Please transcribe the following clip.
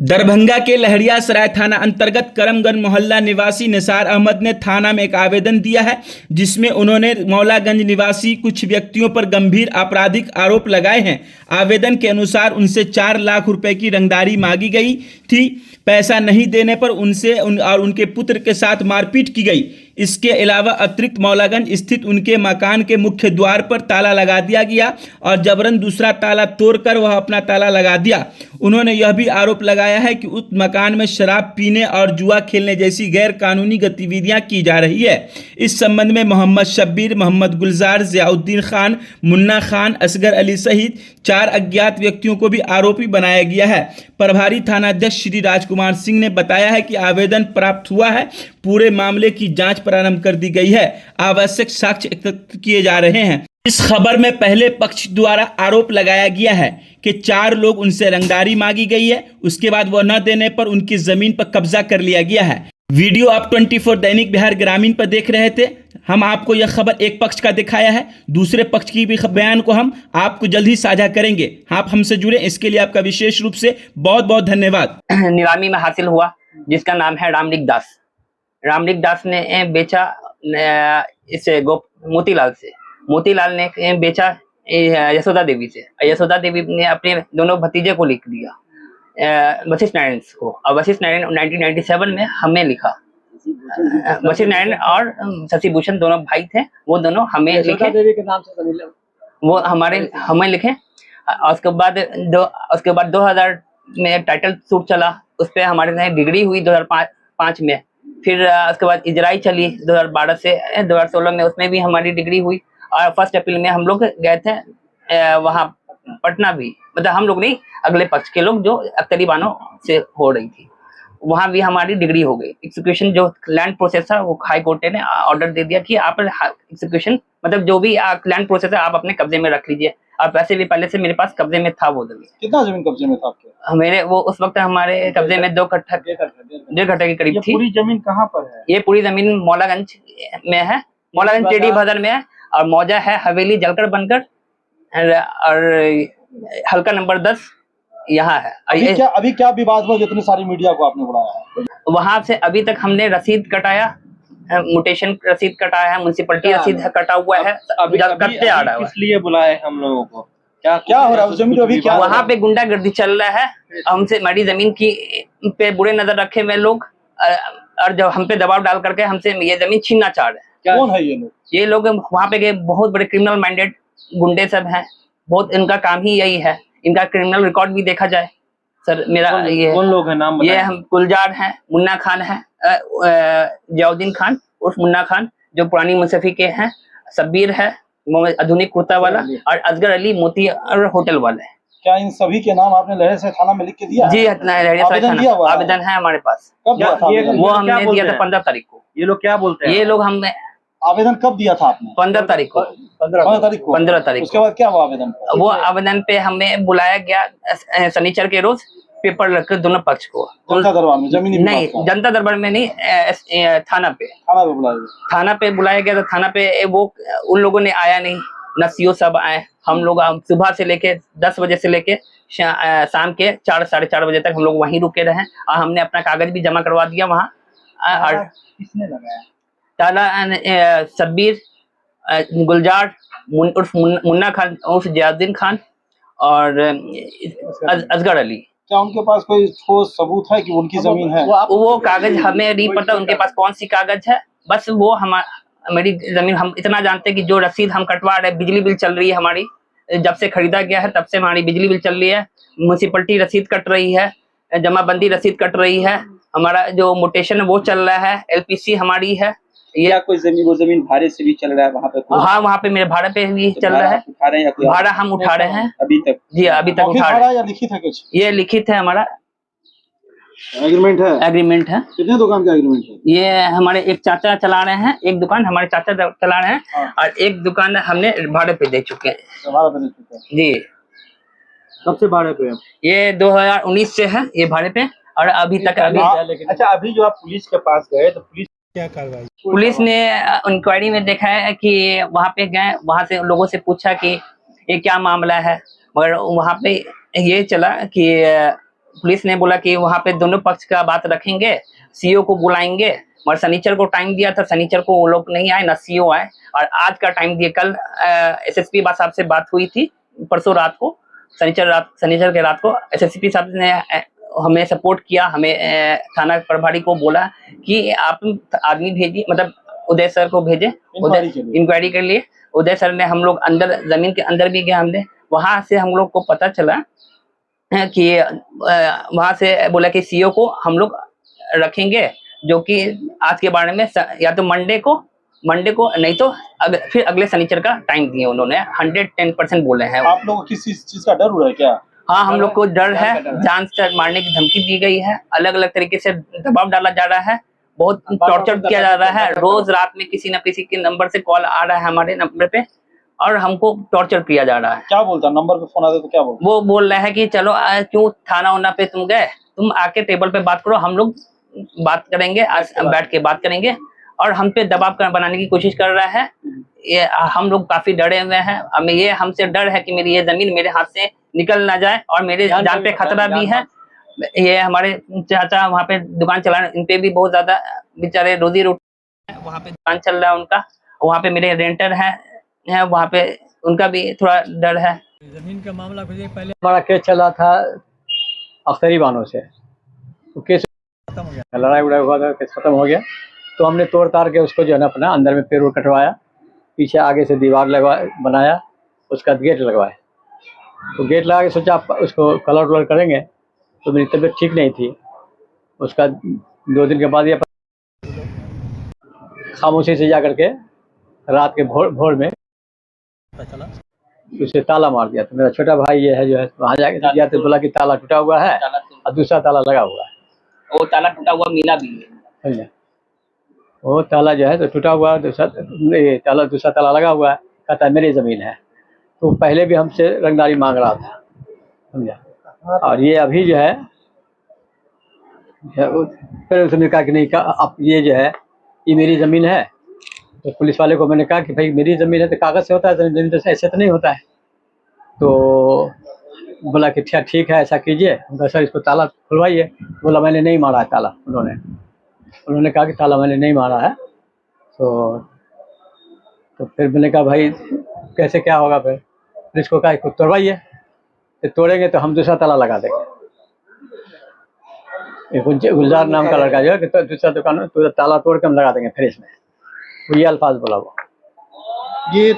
दरभंगा के लहरियासराय थाना अंतर्गत करमगंज मोहल्ला निवासी निसार अहमद ने थाना में एक आवेदन दिया है, जिसमें उन्होंने मौलागंज निवासी कुछ व्यक्तियों पर गंभीर आपराधिक आरोप लगाए हैं। आवेदन के अनुसार उनसे 4 लाख रुपए की रंगदारी मांगी गई थी। पैसा नहीं देने पर उनसे और उनके पुत्र के साथ मारपीट की गई। इसके अलावा अतिरिक्त मौलागंज स्थित उनके मकान के मुख्य द्वार पर ताला लगा दिया गया और जबरन दूसरा ताला तोड़कर वह अपना ताला लगा दिया। उन्होंने यह भी आरोप लगाया है कि उस मकान में शराब पीने और जुआ खेलने जैसी गैर कानूनी गतिविधियां की जा रही है। इस संबंध में मोहम्मद शब्बीर, मोहम्मद गुलजार, ज़ियाउद्दीन खान, मुन्ना खान, असगर अली सहित 4 अज्ञात व्यक्तियों को भी आरोपी बनाया गया है। प्रभारी थानाध्यक्ष श्री राजकुमार सिंह ने बताया है कि आवेदन प्राप्त हुआ है, पूरे मामले की जांच प्रारंभ कर दी गई है, आवश्यक साक्ष्य एकत्र किए जा रहे हैं। इस खबर में पहले पक्ष द्वारा आरोप लगाया गया है कि 4 लोग उनसे रंगदारी मांगी गई है, उसके बाद वह न देने पर उनकी जमीन पर कब्जा कर लिया गया है। वीडियो आप 24 दैनिक बिहार ग्रामीण पर देख रहे थे। हम आपको यह खबर एक पक्ष का दिखाया है, दूसरे पक्ष की भी बयान को हम आपको जल्द ही साझा करेंगे। आप हमसे जुड़े, इसके लिए आपका विशेष रूप से बहुत बहुत धन्यवाद। नीलामी में हासिल हुआ, जिसका नाम है रामलिक दास। रामलिक दास ने बेचा इसे मोतीलाल से। मोतीलाल ने बेचा यशोदा देवी से। यशोदा देवी ने अपने दोनों भतीजे को लिख दिया, वशिष्ठ नारायण को, और वशिष्ठ नारायण 1997 में हमें लिखा। वशिष्ठ नारायण और शशि भूषण दोनों भाई थे, वो दोनों हमें लिखे, देवी के नाम से वो हमें लिखे। उसके बाद 2000 में टाइटल सूट चला, उस पर हमारे डिग्री हुई 2005 में। फिर उसके बाद इजराई चली 2012 से 2016 में, उसमें भी हमारी डिग्री हुई। और 1 अप्रैल में हम लोग गए थे वहाँ पटना भी, मतलब हम लोग नहीं, अगले पक्ष के लोग जो अख्तरी बानों से हो रही थी, वहाँ भी हमारी डिग्री हो गई। एग्जीक्यूशन जो लैंड प्रोसेस था, वो हाई कोर्ट ने ऑर्डर दे दिया कि आप एग्जीक्यूशन, मतलब जो भी लैंड प्रोसेस है आप अपने कब्जे में रख लीजिए। और वैसे भी पहले से मेरे पास कब्जे में था वो जमीन। कितना जमीन कब्जे में था आपके? मेरे वो उस वक्त हमारे कब्जे में 2 कट्ठा 1.5 कट्ठा के करीब थी। पूरी जमीन कहाँ पर है? ये पूरी जमीन मौलागंज में है, मौलागंज टेडी बाजार में है। और मौजा है हवेली जलकर बनकर, और हल्का नंबर 10 यहाँ है। अभी क्या विवाद हुआ, जितनी सारी मीडिया को आपने बुलाया है? वहां से अभी तक हमने रसीद कटाया, म्यूटेशन रसीद कटाया है, म्युनिसिपलिटी रसीद कटा हुआ है, अभी करते आ रहा है। किस लिए बुलाए हम लोगों को? क्या हो रहा है उस जमीन पे? अभी क्या वहाँ पे गुंडागर्दी चल रहा है, हमसे हमारी जमीन की पे बुरे नजर रखे हुए लोग, और जब हम पे दबाव डाल करके हमसे ये जमीन छीनना चाह रहे हैं। कौन है ये लोग? ये लोग वहाँ पे गए, बहुत बड़े क्रिमिनल माइंडेड गुंडे सब हैं, बहुत, इनका काम ही यही है। इनका क्रिमिनल रिकॉर्ड भी देखा जाए सर, मेरा ये कौन लोग हैं, नाम बताएं? ये हम गुलजार हैं, मुन्ना खान है, ज़ियाउद्दीन खान उर्फ मुन्ना खान जो पुरानी मुंसफी के हैं, शब्बीर है आधुनिक कुर्ता वाला, और असगर अली मोती और होटल वाला है। क्या इन सभी के नाम आपने लहरियासराय थाना में लिख के दिया? जी, आवेदन है हमारे पास। वो हमने दिया था 15 तारीख को। ये लोग क्या बोलते हैं? ये लोग हमने आवेदन कब दिया था आपने? 15 तारीख को। 15 तारीख। उसके बाद क्या हुआ आवेदन? वो आवेदन पे हमें बुलाया गया शनिचर के रोज, पेपर रखकर दोनों पक्ष को। जनता दरबार में? जमीनी नहीं, जनता दरबार में नहीं, थाना पे बुलाया गया था। थाना पे वो उन लोगों ने आया नहीं, न सीओ सब आए। हम लोग सुबह से लेके 10 बजे से लेके शाम के 4 साढ़े 4 बजे तक हम लोग वहीं रुके रहे, और हमने अपना कागज भी जमा करवा दिया वहाँ। किसने लगाया ताला? शब्बीर, गुलजार उर्फ मुन्ना खान उर्फ ज़ियाउद्दीन खान, और असगर अली। क्या उनके पास कोई ठोस सबूत है कि उनकी जमीन है? वो कागज हमें नहीं पता उनके पास कौन सी कागज है, बस वो हमारी जमीन, हम इतना जानते हैं कि जो रसीद हम कटवा रहे हैं, बिजली बिल चल रही है हमारी, जब से खरीदा गया है तब से हमारी बिजली बिल चल रही है, म्युनिसिपलिटी रसीद कट रही है, जमाबंदी रसीद कट रही है, हमारा जो म्यूटेशन वो चल रहा है, LPC हमारी है। ये कोई जमीन भाड़े से भी चल रहा है वहाँ पे? हाँ, वहाँ पे मेरे भाड़े पे भी चल रहा है। उठा रहे हैं? भाड़ा हम उठा रहे हैं अभी तक? जी, अभी तक उठा रहे हैं। या लिखित है कुछ? ये लिखित है, हमारा एग्रीमेंट है। कितने दुकान का एग्रीमेंट है? ये हमारे एक चाचा चला रहे हैं, एक दुकान हमारे चाचा चला रहे हैं, और एक दुकान हमने भाड़े पे दे चुके हैं। जी। कब से भाड़े पे? ये 2019 से है ये भाड़े पे, और अभी तक अच्छा, अभी जो आप पुलिस के पास गए तो पुलिस क्या कार्रवाई? पुलिस ने इंक्वायरी में देखा है कि वहाँ पे गए, वहाँ से लोगों से पूछा कि ये क्या मामला है, मगर वहाँ पे ये चला कि पुलिस ने बोला कि वहां पे दोनों पक्ष का बात रखेंगे, सीओ को बुलाएंगे, मगर शनिचर को टाइम दिया था, शनिचर को वो लोग नहीं आए, ना सीओ आए, और आज का टाइम दिए। कल एसएसपी साहब से बात हुई थी परसों रात को, शनिचर के रात को एसएसपी साहब ने हमें सपोर्ट किया, हमें थाना प्रभारी को बोला कि आप आदमी भेजिए, मतलब उदय सर को भेजे इंक्वायरी के लिए। उदय सर ने, हम लोग अंदर जमीन के अंदर भी गए, हमने वहां से हम लोग को पता चला कि वहां से बोला कि सीओ को हम लोग रखेंगे, जो कि आज के बारे में या तो मंडे को नहीं तो फिर अगले शनिचर का टाइम दिए उन्होंने। 110% बोले हैं। आप लोगों को किसी चीज का डर हो रहा है क्या? हाँ, हम लोग को डर है, जान से मारने की धमकी दी गई है, अलग अलग तरीके से दबाव डाला जा रहा है, बहुत टॉर्चर किया जा रहा है। रोज रात में किसी न किसी के नंबर से कॉल आ रहा है हमारे नंबर पे, और हमको टॉर्चर किया जा रहा है। क्या बोलता है? नंबर पे फोन आता है तो क्या बोलता? वो बोल रहे हैं कि चलो क्यों थाना उना पे तुम गए, तुम आके टेबल पे बात करो, हम लोग बात करेंगे, बैठ के बात करेंगे, और हम पे दबाव बनाने की कोशिश कर रहा है। ये हम लोग काफी डरे हुए हैं। हमें ये हमसे डर है कि मेरी ये जमीन मेरे हाथ से निकल ना जाए, और मेरे जान पे खतरा भी है। ये हमारे चाचा वहाँ पे दुकान चला रहे हैं, इन पे भी बहुत ज्यादा बेचारे रोजी रोटी, वहाँ पे दुकान चल रहा है उनका, वहाँ पे मेरे रेंटर है वहाँ पे, उनका भी थोड़ा डर है। जमीन का मामला कुछ पहले हमारा केस चला था अख्तरी बानों से, तो केस खत्म हो गया, लड़ाई उड़ाई हुआ था, केस खत्म हो गया। तो हमने तोड़ ताड़ के उसको जो है ना अपना अंदर में पेड़ कटवाया, पीछे आगे से दीवार बनाया, उसका गेट लगवाया। तो गेट लगा के सोचा उसको कलर वलर करेंगे, तो मेरी तबीयत ठीक नहीं थी। उसका 2 दिन के बाद ये खामोशी से जा करके रात के भोर में चला, उसे ताला मार दिया। तो मेरा छोटा भाई ये है जो है वहाँ जाके दिया, तो बोला कि ताला टूटा हुआ है और दूसरा ताला लगा हुआ है। वो ताला टूटा हुआ मिला भी है, वो ताला जो है तो टूटा हुआ, दूसरा ताला लगा हुआ है। कहता है मेरी ज़मीन है। तो पहले भी हमसे रंगदारी मांग रहा था, समझा। और ये अभी जो है फिर उसने कहा कि नहीं, अब ये जो है ये मेरी ज़मीन है। तो पुलिस वाले को मैंने कहा कि भाई मेरी ज़मीन है तो कागज़ से होता है, ज़मीन तो ऐसे तो नहीं होता है। तो बोला कि ठीक है, ऐसा कीजिए। उनका सर इसको ताला खुलवाइए। बोला मैंने नहीं मारा है ताला। उन्होंने कहा कि ताला मैंने नहीं मारा है। तो फिर मैंने कहा भाई कैसे क्या होगा? फिर इसको कहा इसको तोड़वाइए, तो तोड़ेंगे तो हम दूसरा ताला लगा देंगे। गुलजार नाम का लड़का जो है कि दूसरा दुकान में ताला तोड़ के हम लगा देंगे फ्रिज में, वो ये अल्फाज बोला वो। ये